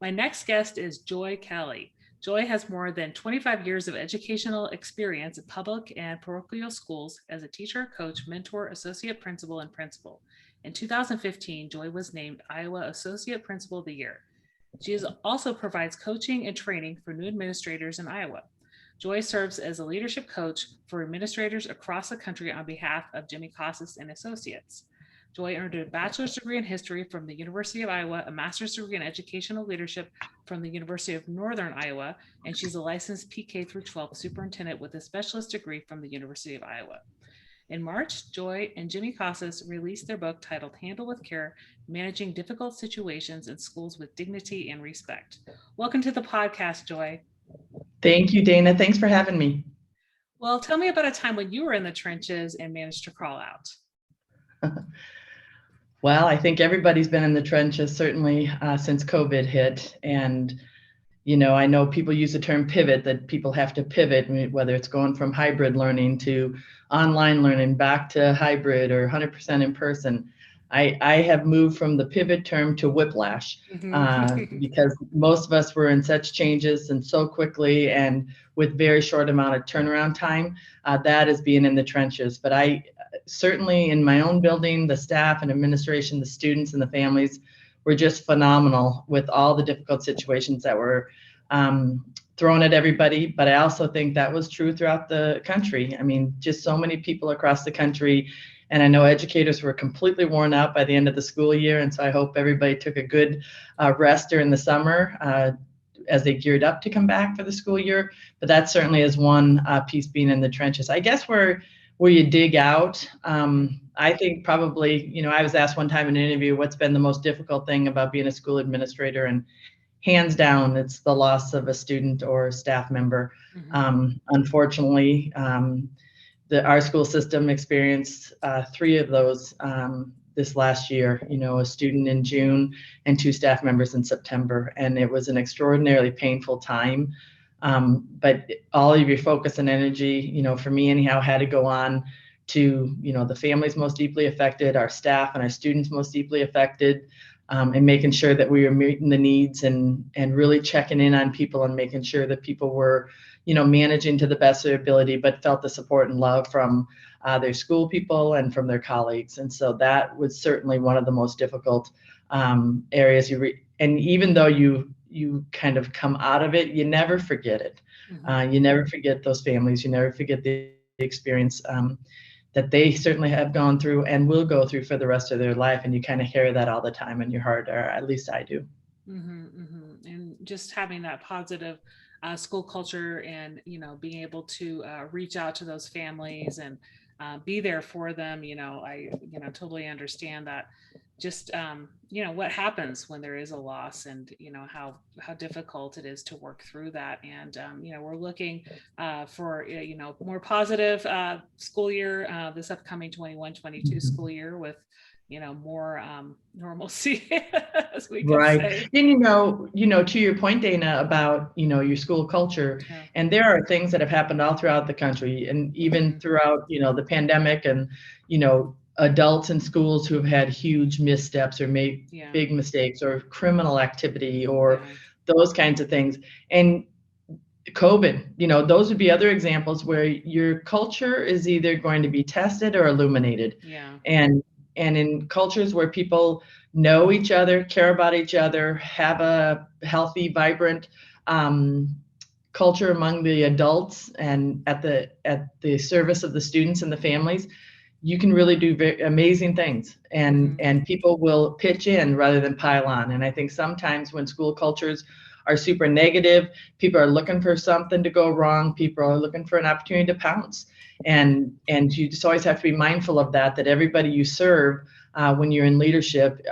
My next guest is Joy Kelly. Joy has more than 25 years of educational experience in public and parochial schools as a teacher, coach, mentor, associate principal, and principal. In 2015, Joy was named Iowa Associate Principal of the Year. She also provides coaching and training for new administrators in Iowa. Joy serves as a leadership coach for administrators across the country on behalf of Jimmy Casas and Associates. Joy earned a bachelor's degree in history from the University of Iowa, a master's degree in educational leadership from the University of Northern Iowa, and she's a licensed PK through 12 superintendent with a specialist degree from the University of Iowa. In March, Joy and Jimmy Casas released their book titled Handle with Care, Managing Difficult Situations in Schools with Dignity and Respect. Welcome to the podcast, Joy. Thank you, Dana. Thanks for having me. Well, tell me about a time when you were in the trenches and managed to crawl out. Well, I think everybody's been in the trenches, certainly since COVID hit. And, I know people use the term pivot, that people have to pivot, whether it's going from hybrid learning to online learning back to hybrid or 100% in person. I have moved from the pivot term to whiplash because most of us were in such changes and so quickly and with very short amount of turnaround time. That is being in the trenches. But I certainly in my own building, the staff and administration, the students and the families were just phenomenal with all the difficult situations that were thrown at everybody. But I also think that was true throughout the country. I mean, just so many people across the country. And I know educators were completely worn out by the end of the school year. And so I hope everybody took a good rest during the summer as they geared up to come back for the school year. But that certainly is one piece, being in the trenches. I guess where you dig out, I think probably, I was asked one time in an interview, what's been the most difficult thing about being a school administrator? And hands down, it's the loss of a student or staff member. Unfortunately, our school system experienced 3 of those this last year, a student in June and 2 staff members in September. And it was an extraordinarily painful time. But all of your focus and energy, for me anyhow, had to go on to, the families most deeply affected, our staff and our students most deeply affected, and making sure that we were meeting the needs and really checking in on people and making sure that people were, managing to the best of their ability, but felt the support and love from their school people and from their colleagues. And so that was certainly one of the most difficult areas. And even though you kind of come out of it, you never forget it. You never forget those families. You never forget the experience that they certainly have gone through and will go through for the rest of their life. And you kind of carry that all the time in your heart, or at least I do. And just having that positive school culture and, being able to reach out to those families and be there for them. I totally understand that. Just what happens when there is a loss, and how difficult it is to work through that. And we're looking for more positive school year, this upcoming 21-22 school year, with more normalcy, as we can say. And to your point, Dana, about your school culture, and there are things that have happened all throughout the country, and even throughout the pandemic, and adults in schools who have had huge missteps or made big mistakes or criminal activity or those kinds of things. And COVID, those would be other examples where your culture is either going to be tested or illuminated. And in cultures where people know each other, care about each other, have a healthy, vibrant culture among the adults and at the service of the students and the families, you can really do amazing things. And people will pitch in rather than pile on. And I think sometimes when school cultures are super negative, people are looking for something to go wrong. People are looking for an opportunity to pounce. And you just always have to be mindful of that everybody you serve when you're in leadership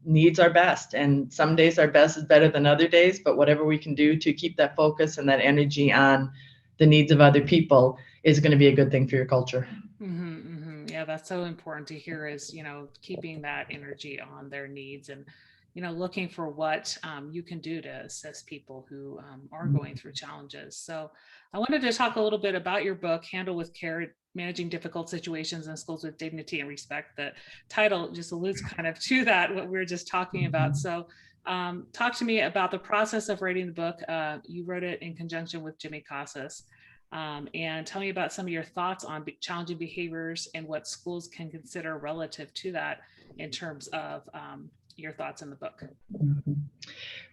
needs our best. And some days our best is better than other days, but whatever we can do to keep that focus and that energy on the needs of other people is going to be a good thing for your culture. Yeah, that's so important to hear, is, keeping that energy on their needs. And looking for what you can do to assist people who are going through challenges. So I wanted to talk a little bit about your book, Handle with Care, Managing Difficult Situations in Schools with Dignity and Respect. The title just alludes kind of to that, what we were just talking about. So talk to me about the process of writing the book. You wrote it in conjunction with Jimmy Casas. And tell me about some of your thoughts on challenging behaviors and what schools can consider relative to that in terms of your thoughts in the book.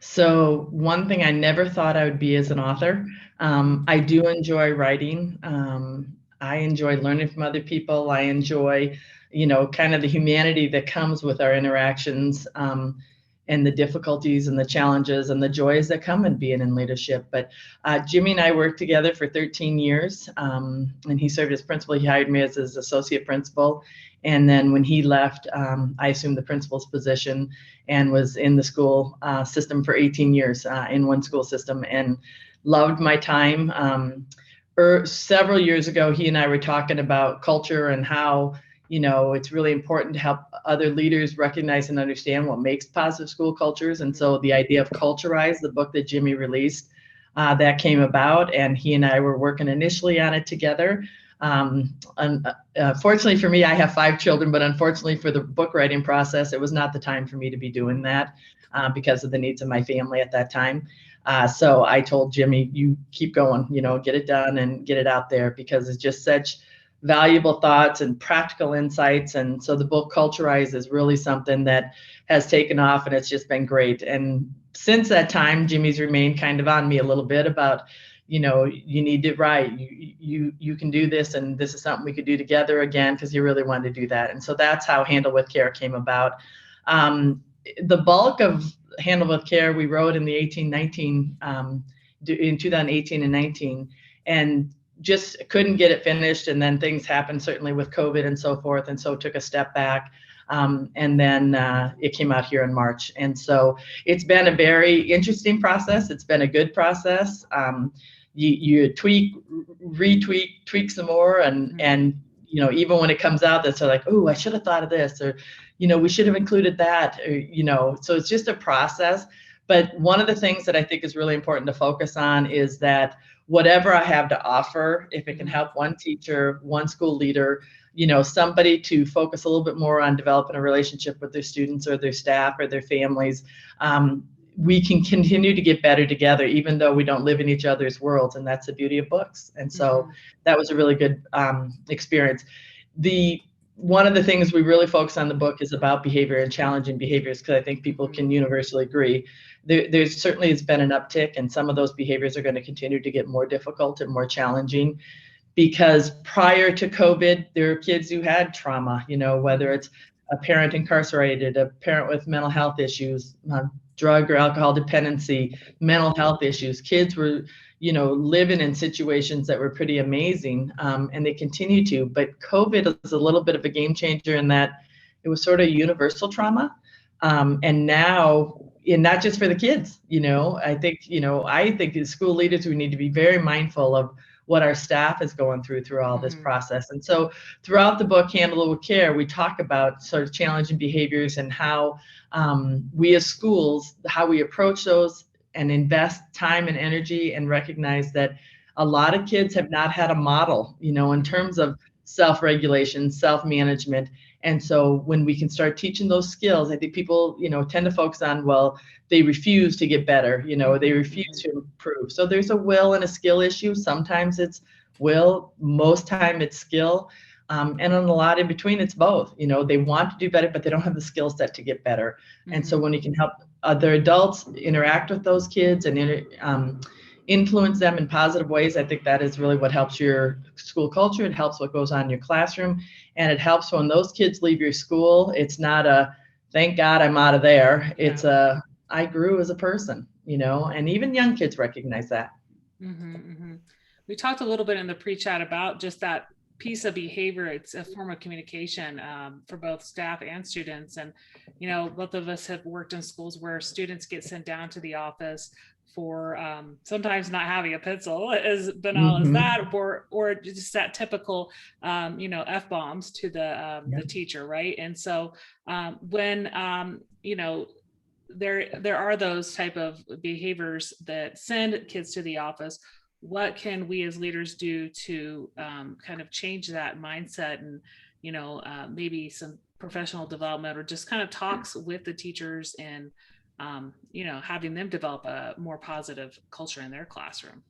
So one thing I never thought I would be as an author. I do enjoy writing. I enjoy learning from other people. I enjoy, kind of the humanity that comes with our interactions, and the difficulties and the challenges and the joys that come in being in leadership. But Jimmy and I worked together for 13 years, and he served as principal. He hired me as his associate principal. And then when he left, I assumed the principal's position and was in the school system for 18 years in one school system, and loved my time. Several years ago, he and I were talking about culture and how, it's really important to help other leaders recognize and understand what makes positive school cultures. And so the idea of Culturize, the book that Jimmy released, that came about, and he and I were working initially on it together. Fortunately for me, I have 5 children, but unfortunately for the book writing process, it was not the time for me to be doing that because of the needs of my family at that time. So I told Jimmy, you keep going, get it done and get it out there, because it's just such valuable thoughts and practical insights. And so the book Culturize is really something that has taken off, and it's just been great. And since that time, Jimmy's remained kind of on me a little bit about, you need to write, you can do this, and this is something we could do together again, because you really wanted to do that. And so that's how Handle with Care came about. The bulk of Handle with Care we wrote in the 18-19, in 2018 and 19, and just couldn't get it finished. And then things happened, certainly with COVID and so forth, and so took a step back. And then it came out here in March. And so it's been a very interesting process. It's been a good process. You tweak, retweak, tweak some more, and even when it comes out, that's like, oh, I should have thought of this, or we should have included that, or so it's just a process. But one of the things that I think is really important to focus on is that whatever I have to offer, if it can help one teacher, one school leader, somebody to focus a little bit more on developing a relationship with their students or their staff or their families, we can continue to get better together, even though we don't live in each other's worlds. And that's the beauty of books. And so that was a really good experience. One of the things we really focus on the book is about behavior and challenging behaviors, because I think people can universally agree. There's certainly has been an uptick, and some of those behaviors are going to continue to get more difficult and more challenging, because prior to COVID, there are kids who had trauma, whether it's a parent incarcerated, a parent with mental health issues, drug or alcohol dependency, mental health issues. Kids were, living in situations that were pretty amazing, and they continue to. But COVID was a little bit of a game changer in that it was sort of universal trauma. And now, and not just for the kids, I think as school leaders, we need to be very mindful of what our staff is going through all this process. And so throughout the book, Handle with Care, we talk about sort of challenging behaviors and how we as schools, how we approach those and invest time and energy, and recognize that a lot of kids have not had a model, in terms of self-regulation, self-management. And so when we can start teaching those skills, I think people, tend to focus on, well, they refuse to get better, they refuse to improve. So there's a will and a skill issue. Sometimes it's will, most time it's skill. And on a lot in between, it's both. They want to do better, but they don't have the skill set to get better. And so when you can help other adults interact with those kids and influence them in positive ways, I think that is really what helps your school culture. It helps what goes on in your classroom, and it helps when those kids leave your school. It's not a thank God I'm out of there. It's a I grew as a person, and even young kids recognize that. We talked a little bit in the pre-chat about just that piece of behavior. It's a form of communication for both staff and students. And, both of us have worked in schools where students get sent down to the office for sometimes not having a pencil, as banal as that, or just that typical, F-bombs to the teacher, right? And so when, there are those type of behaviors that send kids to the office. What can we as leaders do to kind of change that mindset, and maybe some professional development, or just kind of talks with the teachers, and having them develop a more positive culture in their classroom?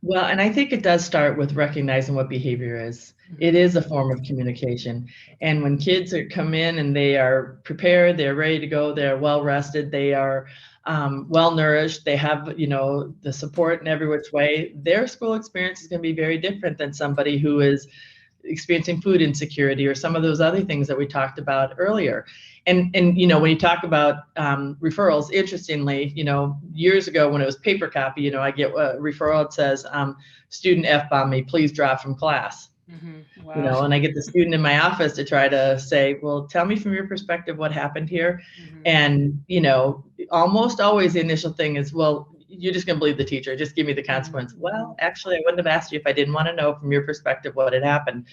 Well, and I think it does start with recognizing what behavior is. It Mhm. is a form of communication. And when kids come in and they are prepared, they're ready to go, they're well rested, they are well nourished, they have, the support in every which way, their school experience is going to be very different than somebody who is experiencing food insecurity or some of those other things that we talked about earlier. And when you talk about referrals, interestingly, years ago when it was paper copy, I get a referral that says, student F-bomb me, please drop from class. Wow. And I get the student in my office to try to say, well, tell me from your perspective what happened here. Mhm. And, almost always the initial thing is, well, you're just going to believe the teacher. Just give me the consequence. Mhm. Well, actually, I wouldn't have asked you if I didn't want to know from your perspective what had happened.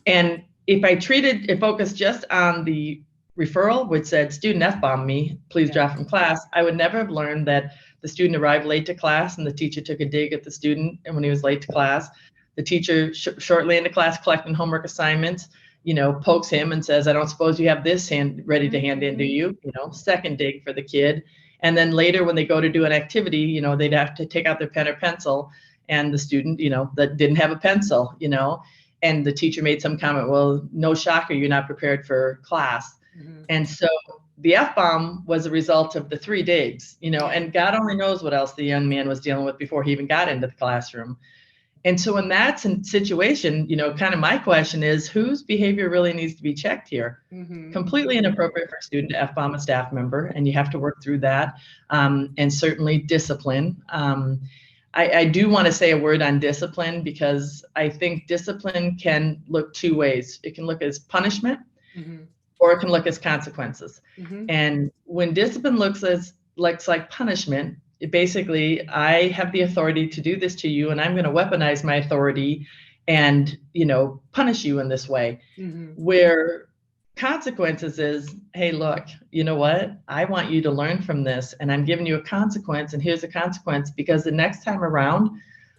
And if I treated it focused just on the referral, which said student F-bomb me, please Yeah. drop from class, I would never have learned that the student arrived late to class and the teacher took a dig at the student. And when he was late to class, the teacher shortly into class collecting homework assignments, pokes him and says, I don't suppose you have this ready to hand in, do Mhm. you? Second dig for the kid. And then later when they go to do an activity, they'd have to take out their pen or pencil, and the student, that didn't have a pencil, and the teacher made some comment, well, no shocker, you're not prepared for class. Mhm. And so the F-bomb was a result of the 3 digs, Yeah. and God only knows what else the young man was dealing with before he even got into the classroom. And so in that situation, kind of my question is, whose behavior really needs to be checked here? Mhm. Completely inappropriate for a student to F-bomb a staff member, and you have to work through that, and certainly discipline. I do want to say a word on discipline, because I think discipline can look 2 ways. It can look as punishment, Mhm. or it can look as consequences. Mhm. And when discipline looks like punishment, it basically, I have the authority to do this to you, and I'm going to weaponize my authority and punish you in this way. Mhm. Where consequences is, hey, look, you know what? I want you to learn from this, and I'm giving you a consequence, and here's a consequence, because the next time around,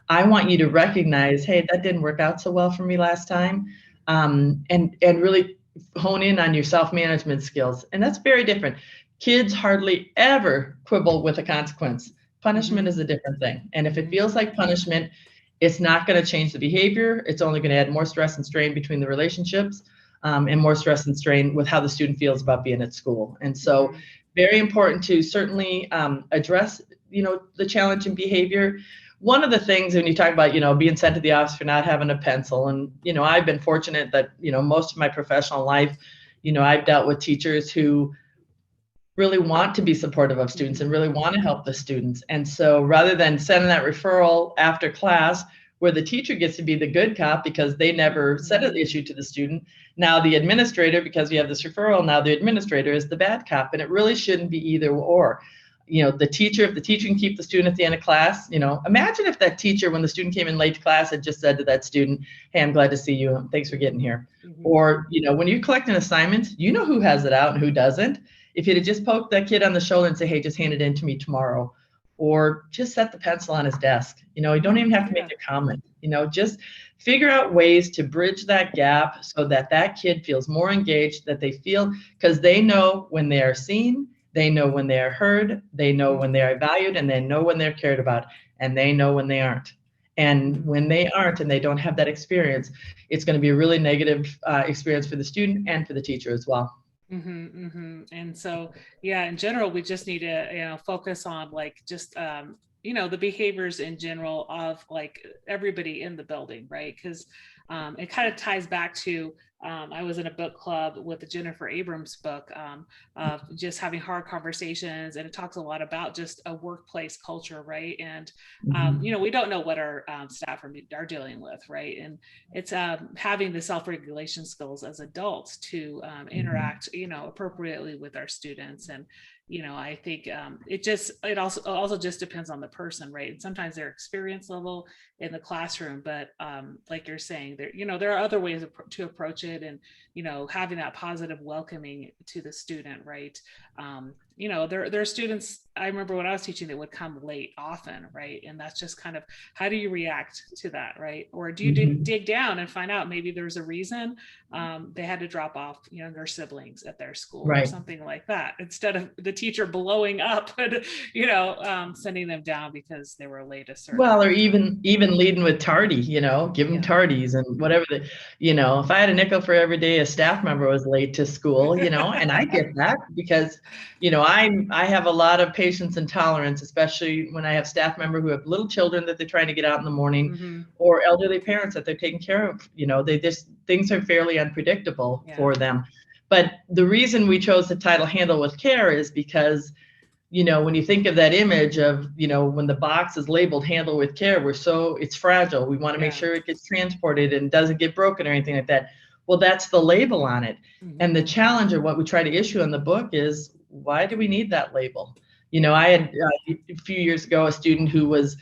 I want you to recognize, hey, that didn't work out so well for me last time, and really hone in on your self-management skills. And that's very different. Kids hardly ever quibble with a consequence. Punishment Mhm. is a different thing. And if it Mhm. feels like punishment, it's not going to change the behavior. It's only going to add more stress and strain between the relationships, and more stress and strain with how the student feels about being at school. And so, Mhm. very important to certainly address, the challenge in behavior. One of the things when you talk about, being sent to the office for not having a pencil, and I've been fortunate that most of my professional life, I've dealt with teachers who really want to be supportive of students and Mhm. really want to help the students. And so rather than sending that referral after class where the teacher gets to be the good cop because they never said an Mhm. issue to the student, now the administrator, because we have this referral, now the administrator is the bad cop. And it really shouldn't be either or. The teacher, if the teacher can keep the student at the end of class, imagine if that teacher, when the student came in late to class, had just said to that student, hey, I'm glad to see you. Thanks for getting here. Mhm. Or, when you collect an assignment, you know who has it out and who doesn't. If you'd have just poked that kid on the shoulder and say, hey, just hand it in to me tomorrow, or just set the pencil on his desk, you don't even have to Yeah. make a comment, just figure out ways to bridge that gap so that that kid feels more engaged, that they feel, because they know when they are seen, they know when they are heard, they know when they Mhm. are valued, and they know when they're cared about, and they know when they aren't. And Mhm. when they aren't and they don't have that experience, it's going to be a really negative experience for the student and for the teacher as well. And so, yeah, in general, we just need to, focus on like just, the behaviors in general of like everybody in the building, right? Because it kind of ties back to, I was in a book club with the Jennifer Abrams book, of just having hard conversations, and it talks a lot about just a workplace culture, right? And Mhm. we don't know what our staff are dealing with, right? And it's having the self-regulation skills as adults to Mhm. interact appropriately with our students. And I think it also just depends on the person, right? And sometimes their experience level in the classroom, but like you're saying, there are other ways to approach it, and having that positive welcoming to the student, right? there are students, I remember when I was teaching, that would come late often, right? And that's just kind of, how do you react to that, right? Or do you Mhm. dig down and find out maybe there's a reason they had to drop off younger siblings at their school or Right. something like that, instead of the teacher blowing up and, sending them down because they were late a certain Well, or amount of time. even leading with tardy, give them Yeah. tardies and whatever if I had a nickel for every day a staff member was late to school, and I get that because, I have a lot of patience and tolerance, especially when I have staff member who have little children that they're trying to get out in the morning, Mm-hmm. or elderly parents that they're taking care of. They just, things are fairly unpredictable Yeah. for them. But the reason we chose the title Handle with Care is because when you think of that image of, when the box is labeled Handle with Care, it's fragile. We want to make Yeah. sure it gets transported and doesn't get broken or anything like that. Well, that's the label on it. Mm-hmm. And the challenge of what we try to issue in the book is, why do we need that label? I had a few years ago a student who was,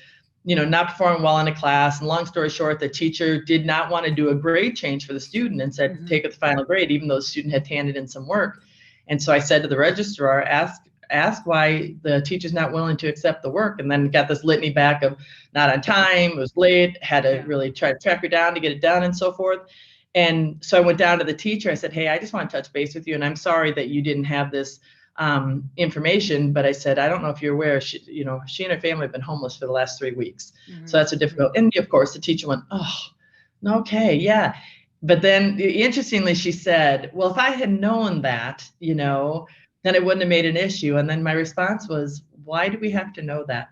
not performing well in a class. And long story short, the teacher did not want to do a grade change for the student and said, Mm-hmm. take it the final grade, even though the student had handed in some work. And so I said to the registrar, ask why the teacher's not willing to accept the work, and then got this litany back of not on time, was late, had to really try to track her down to get it done and so forth. And so I went down to the teacher. I said, hey, I just want to touch base with you, and I'm sorry that you didn't have this information, but I said, I don't know if you're aware, she and her family have been homeless for the last 3 weeks. Mm-hmm. So that's a difficult. And of course the teacher went, oh, okay, yeah. But then interestingly, she said, well, if I had known that, then it wouldn't have made an issue. And then my response was, why do we have to know that?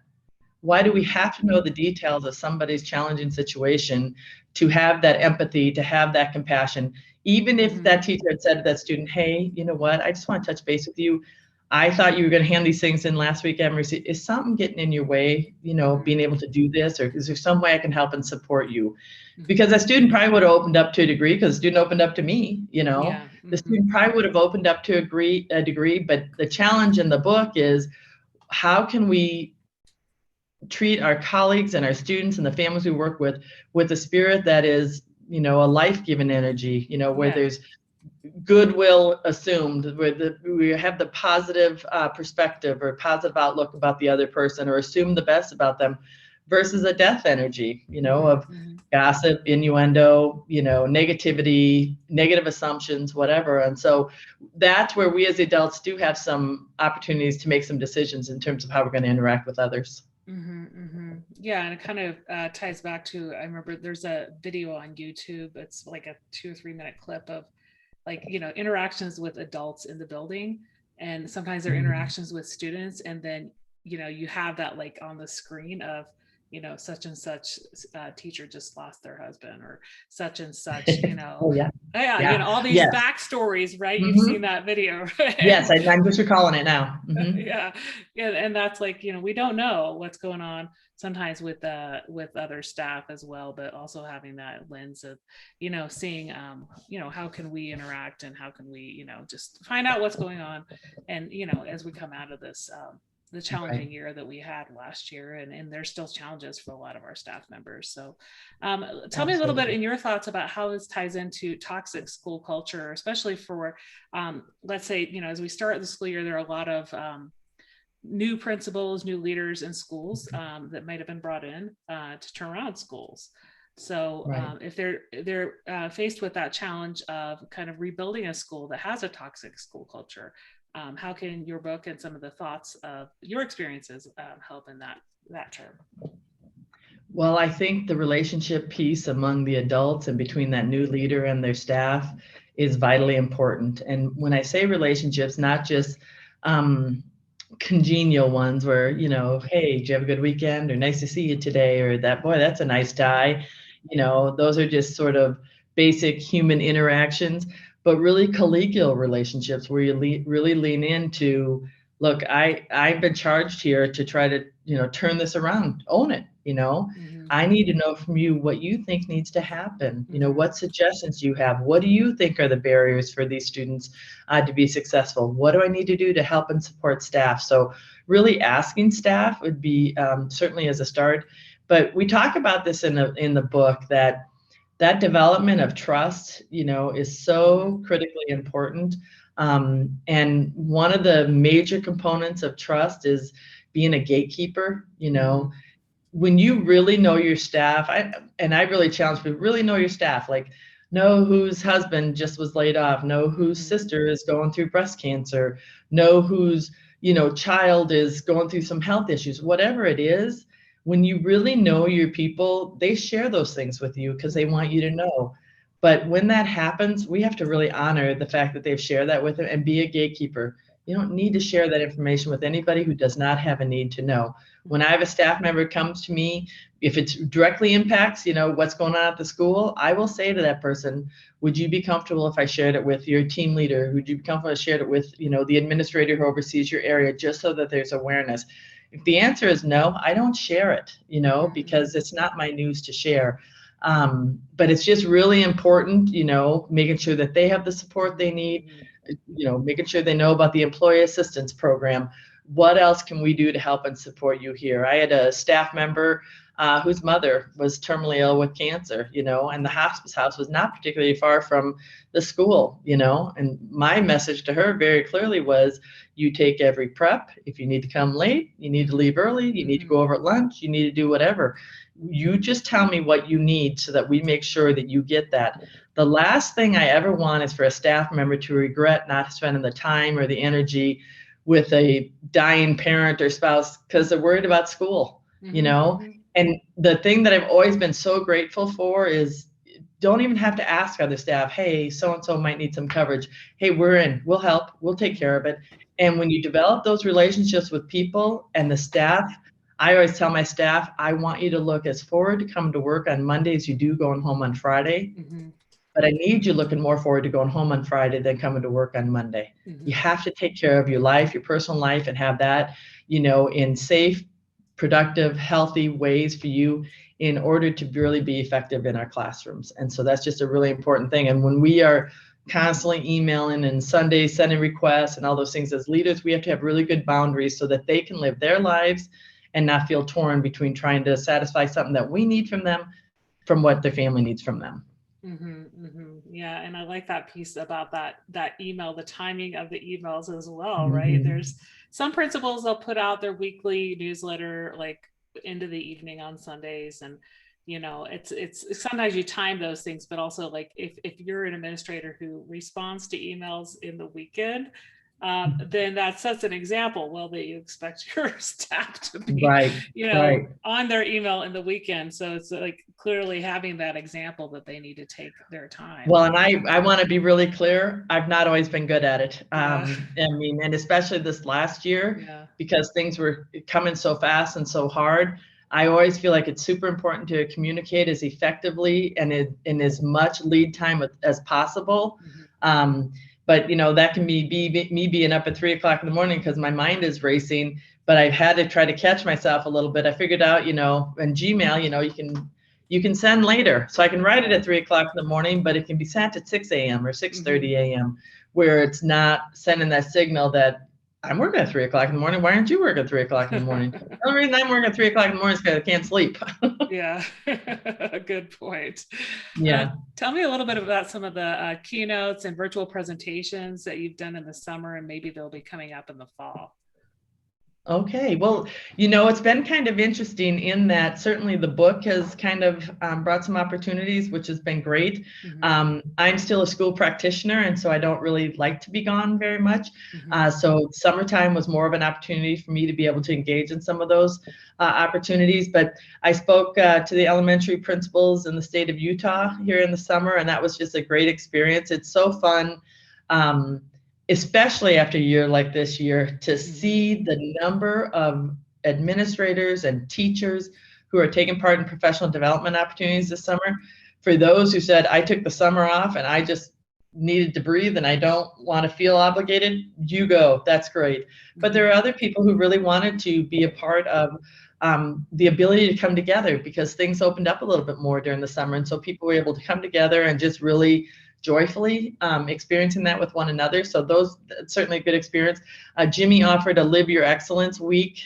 Why do we have to know the details of somebody's challenging situation to have that empathy, to have that compassion? Even if that teacher had said to that student, hey, you know what, I just want to touch base with you. I thought you were going to hand these things in last week, Emery. Is something getting in your way, being able to do this? Or is there some way I can help and support you? Because that student probably would have opened up to a degree, because the student opened up to me, Yeah. The student probably would have opened up to a degree. But the challenge in the book is, how can we treat our colleagues and our students and the families we work with a spirit that is, a life-giving energy, where there's goodwill assumed, where we have the positive perspective or positive outlook about the other person, or assume the best about them, versus a death energy, of gossip, innuendo, negativity, negative assumptions, whatever. And so that's where we as adults do have some opportunities to make some decisions in terms of how we're going to interact with others. Yeah, and it kind of ties back to, I remember there's a video on YouTube. It's like a 2 or 3 minute clip of interactions with adults in the building, and sometimes there are interactions with students, and then you have that like on the screen of such and such teacher just lost their husband, or such and such, Oh, yeah. all these backstories, right? You've seen that video. Yes, I'm just recalling it now. Yeah, and that's like, we don't know what's going on sometimes with other staff as well, but also having that lens of seeing how can we interact, and how can we just find out what's going on, and as we come out of this the challenging year that we had last year, and there's still challenges for a lot of our staff members. So tell me a little bit in your thoughts about how this ties into toxic school culture, especially for let's say, as we start the school year, there are a lot of new principals, new leaders in schools that might have been brought in to turn around schools. So if they're faced with that challenge of kind of rebuilding a school that has a toxic school culture, how can your book and some of the thoughts of your experiences help in that term? Well, I think the relationship piece among the adults and between that new leader and their staff is vitally important. And when I say relationships, not just congenial ones where, hey, did you have a good weekend, or nice to see you today, or that, boy, that's a nice tie. Those are just sort of basic human interactions, but really collegial relationships where you really lean into, look, I've been charged here to try to, turn this around, own it. I need to know from you what you think needs to happen. What suggestions you have. What do you think are the barriers for these students to be successful? What do I need to do to help and support staff? So really asking staff would be certainly as a start. But we talk about this in the book, that development of trust, is so critically important. And one of the major components of trust is being a gatekeeper. When you really know your staff, I really challenge people, really know your staff, like know whose husband just was laid off, know whose sister is going through breast cancer, know whose, child is going through some health issues, whatever it is. When you really know your people, they share those things with you because they want you to know. But when that happens, we have to really honor the fact that they've shared that with them and be a gatekeeper. You don't need to share that information with anybody who does not have a need to know. When I have a staff member comes to me, if it directly impacts, what's going on at the school, I will say to that person, would you be comfortable if I shared it with your team leader? Would you be comfortable if I shared it with, the administrator who oversees your area, just so that there's awareness? If the answer is no, I don't share it, because it's not my news to share. But it's just really important, making sure that they have the support they need, making sure they know about the employee assistance program. What else can we do to help and support you here? I had a staff member whose mother was terminally ill with cancer, and the hospice house was not particularly far from the school, and my message to her very clearly was, you take every prep. If you need to come late, you need to leave early, you need to go over at lunch, you need to do whatever. You just tell me what you need so that we make sure that you get that. The last thing I ever want is for a staff member to regret not spending the time or the energy with a dying parent or spouse because they're worried about school, And the thing that I've always been so grateful for is, don't even have to ask other staff, hey, so-and-so might need some coverage. Hey, we're in, we'll help, we'll take care of it. And when you develop those relationships with people and the staff, I always tell my staff, I want you to look as forward to coming to work on Monday as you do going home on Friday. But I need you looking more forward to going home on Friday than coming to work on Monday. You have to take care of your life, your personal life, and have that, in safe, productive, healthy ways for you in order to really be effective in our classrooms. And so that's just a really important thing. And when we are constantly emailing and Sundays sending requests and all those things as leaders, we have to have really good boundaries so that they can live their lives and not feel torn between trying to satisfy something that we need from them from what their family needs from them. Yeah, and I like that piece about that email, the timing of the emails as well, right? There's some principals, they'll put out their weekly newsletter like into the evening on Sundays, and it's sometimes you time those things, but also like if you're an administrator who responds to emails in the weekend, then that sets an example. Well, that you expect your staff to be, on their email in the weekend. So it's like clearly having that example that they need to take their time. Well, and I want to be really clear. I've not always been good at it. And especially this last year, because things were coming so fast and so hard. I always feel like it's super important to communicate as effectively and in as much lead time as possible. But that can be me being up at 3 o'clock in the morning because my mind is racing. But I've had to try to catch myself a little bit. I figured out, in Gmail, you can send later. So I can write it at 3 o'clock in the morning, but it can be sent at 6 a.m. or 6:30 a.m. where it's not sending that signal that I'm working at 3 o'clock in the morning. Why aren't you working at 3 o'clock in the morning? The only reason I'm working at 3 o'clock in the morning is because I can't sleep. Yeah, good point. Yeah. Tell me a little bit about some of the keynotes and virtual presentations that you've done in the summer, and maybe they'll be coming up in the fall. Okay, well, it's been kind of interesting in that certainly the book has kind of brought some opportunities, which has been great. I'm still a school practitioner, and so I don't really like to be gone very much. So summertime was more of an opportunity for me to be able to engage in some of those opportunities. But I spoke to the elementary principals in the state of Utah here in the summer, and that was just a great experience. It's so fun. Especially after a year like this year, to see the number of administrators and teachers who are taking part in professional development opportunities this summer. For those who said, I took the summer off and I just needed to breathe and I don't want to feel obligated, you go, that's great. But there are other people who really wanted to be a part of the ability to come together because things opened up a little bit more during the summer. And so people were able to come together and just really joyfully experiencing that with one another. So those, certainly a good experience. Jimmy offered a Live Your Excellence week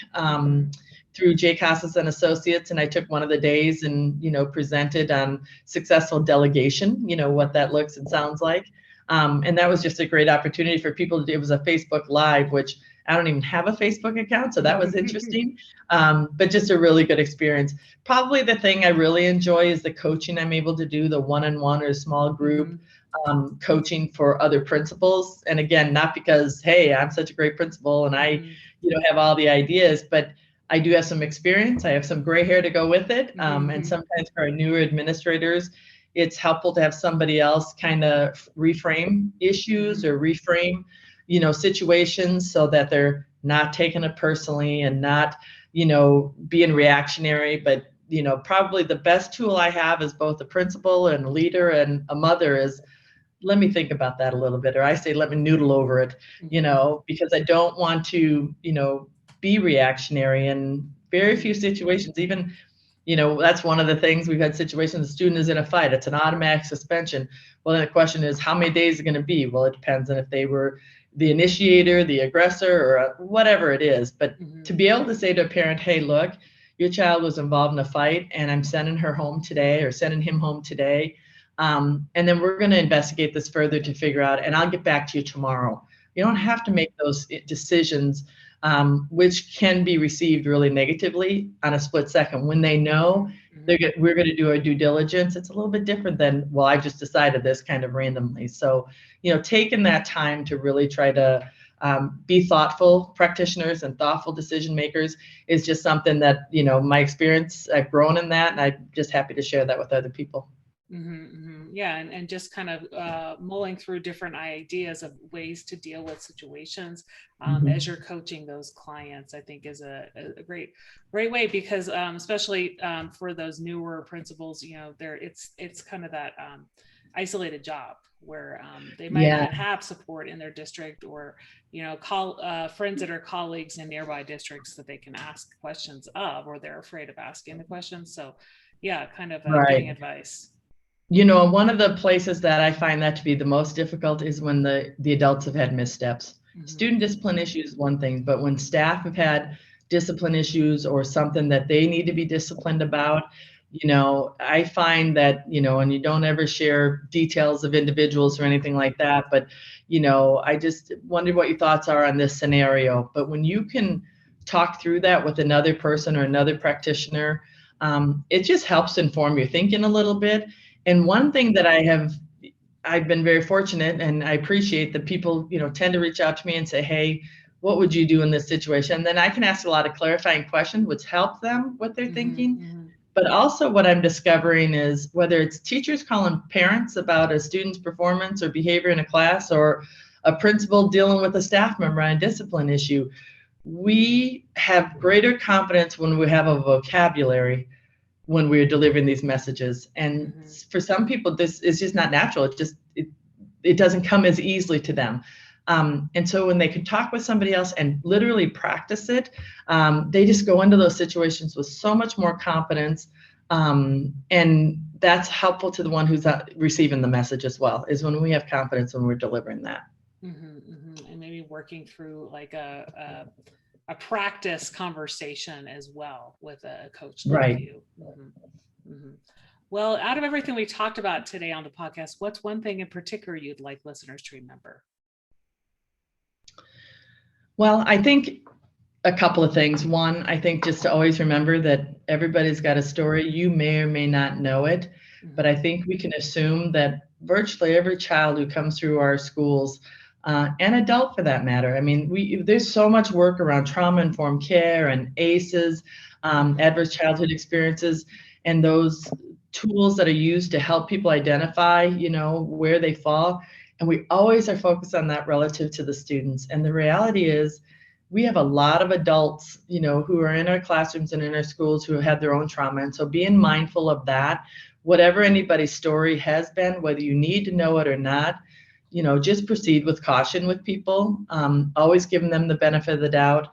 through Jay Casas and Associates, and I took one of the days and presented on successful delegation, what that looks and sounds like. And that was just a great opportunity for people to do. It was a Facebook Live, which I don't even have a Facebook account, so that was interesting. But just a really good experience. Probably the thing I really enjoy is the coaching I'm able to do, the one-on-one or small group coaching for other principals. And again, not because, hey, I'm such a great principal and I, have all the ideas, but I do have some experience. I have some gray hair to go with it. And sometimes for our newer administrators, it's helpful to have somebody else kind of reframe issues or reframe, situations so that they're not taking it personally and not, being reactionary. But, probably the best tool I have as both a principal and a leader and a mother is, let me think about that a little bit. Or I say, let me noodle over it, because I don't want to, be reactionary in very few situations. Even, that's one of the things. We've had situations, the student is in a fight, it's an automatic suspension. Well, then the question is, how many days is it going to be? Well, it depends on if they were the initiator, the aggressor, or whatever it is. But to be able to say to a parent, hey, look, your child was involved in a fight and I'm sending her home today or sending him home today. And then we're going to investigate this further to figure out, and I'll get back to you tomorrow. You don't have to make those decisions, which can be received really negatively on a split second. When they know we're going to do our due diligence, it's a little bit different than, well, I just decided this kind of randomly. So, taking that time to really try to be thoughtful practitioners and thoughtful decision makers is just something that, my experience, I've grown in that, and I'm just happy to share that with other people. Yeah, and just kind of mulling through different ideas of ways to deal with situations as you're coaching those clients, I think is a great way, because especially for those newer principals, it's kind of that isolated job where they might not have support in their district, or friends that are colleagues in nearby districts that they can ask questions of, or they're afraid of asking the questions. So yeah, kind of getting advice. One of the places that I find that to be the most difficult is when the adults have had missteps. Student discipline issues is one thing, but when staff have had discipline issues or something that they need to be disciplined about, I find that, and you don't ever share details of individuals or anything like that, but, I just wonder what your thoughts are on this scenario. But when you can talk through that with another person or another practitioner, it just helps inform your thinking a little bit. And one thing that I've been very fortunate, and I appreciate that people, tend to reach out to me and say, hey, what would you do in this situation? And then I can ask a lot of clarifying questions, which help them with their thinking. But also what I'm discovering is whether it's teachers calling parents about a student's performance or behavior in a class, or a principal dealing with a staff member on a discipline issue, we have greater confidence when we have a vocabulary when we're delivering these messages. And for some people, this is just not natural. It doesn't come as easily to them. And so when they can talk with somebody else and literally practice it, they just go into those situations with so much more confidence. And that's helpful to the one who's receiving the message as well, is when we have confidence when we're delivering that. And maybe working through like a practice conversation as well with a coach like you. Well, out of everything we talked about today on the podcast, what's one thing in particular you'd like listeners to remember? Well, I think a couple of things. One, I think just to always remember that everybody's got a story. You may or may not know it, but I think we can assume that virtually every child who comes through our schools, and adult for that matter. I mean, there's so much work around trauma-informed care and ACEs, adverse childhood experiences, and those tools that are used to help people identify, where they fall. And we always are focused on that relative to the students. And the reality is we have a lot of adults, who are in our classrooms and in our schools who have had their own trauma. And so being mindful of that, whatever anybody's story has been, whether you need to know it or not, just proceed with caution with people, always giving them the benefit of the doubt,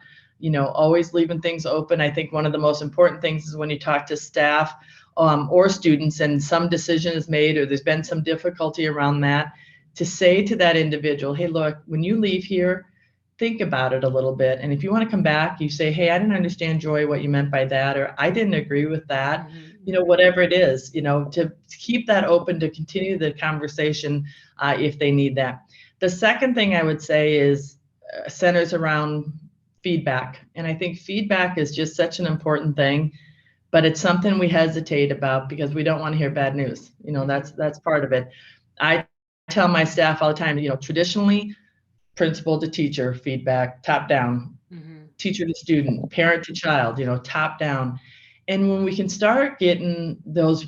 always leaving things open. I think one of the most important things is when you talk to staff or students and some decision is made or there's been some difficulty around that, to say to that individual, hey, look, when you leave here, think about it a little bit. And if you want to come back, you say, hey, I didn't understand, Joy, what you meant by that, or I didn't agree with that. whatever it is, to keep that open, to continue the conversation if they need that. The second thing I would say is centers around feedback. And I think feedback is just such an important thing, but it's something we hesitate about because we don't want to hear bad news. That's part of it. I tell my staff all the time, traditionally, principal to teacher feedback, top down, teacher to student, parent to child, top down. And when we can start getting those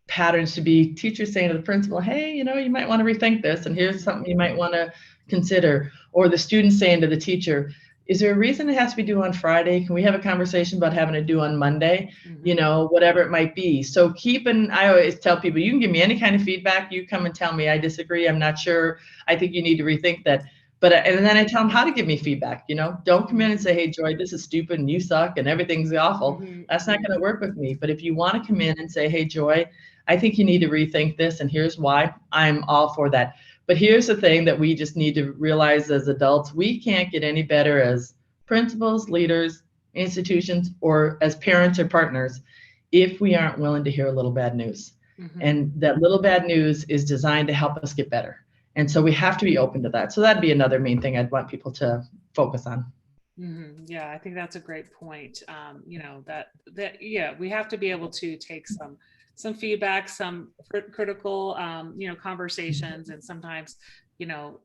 patterns to be teachers saying to the principal, hey, you might want to rethink this, and here's something you might want to consider, or the student saying to the teacher, is there a reason it has to be due on Friday? Can we have a conversation about having it due on Monday? Whatever it might be. So I always tell people, you can give me any kind of feedback. You come and tell me, I disagree, I'm not sure, I think you need to rethink that. And then I tell them how to give me feedback. Don't come in and say, hey, Joy, this is stupid and you suck and everything's awful. That's not going to work with me. But if you want to come in and say, hey, Joy, I think you need to rethink this and here's why, I'm all for that. But here's the thing that we just need to realize as adults, we can't get any better as principals, leaders, institutions, or as parents or partners if we aren't willing to hear a little bad news. And that little bad news is designed to help us get better. And so we have to be open to that. So that'd be another main thing I'd want people to focus on. Yeah, I think that's a great point. We have to be able to take some feedback, some critical, conversations, and sometimes,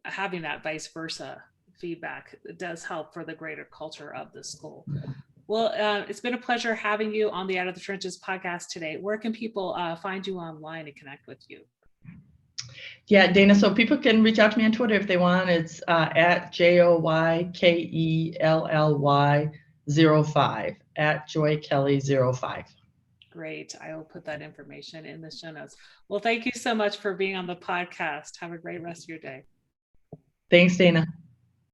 having that vice versa feedback does help for the greater culture of the school. Well, it's been a pleasure having you on the Out of the Trenches podcast today. Where can people find you online and connect with you? Yeah, Dana, so people can reach out to me on Twitter if they want. It's at JoyKelly05, at JoyKelly05. Great. I will put that information in the show notes. Well, thank you so much for being on the podcast. Have a great rest of your day. Thanks, Dana.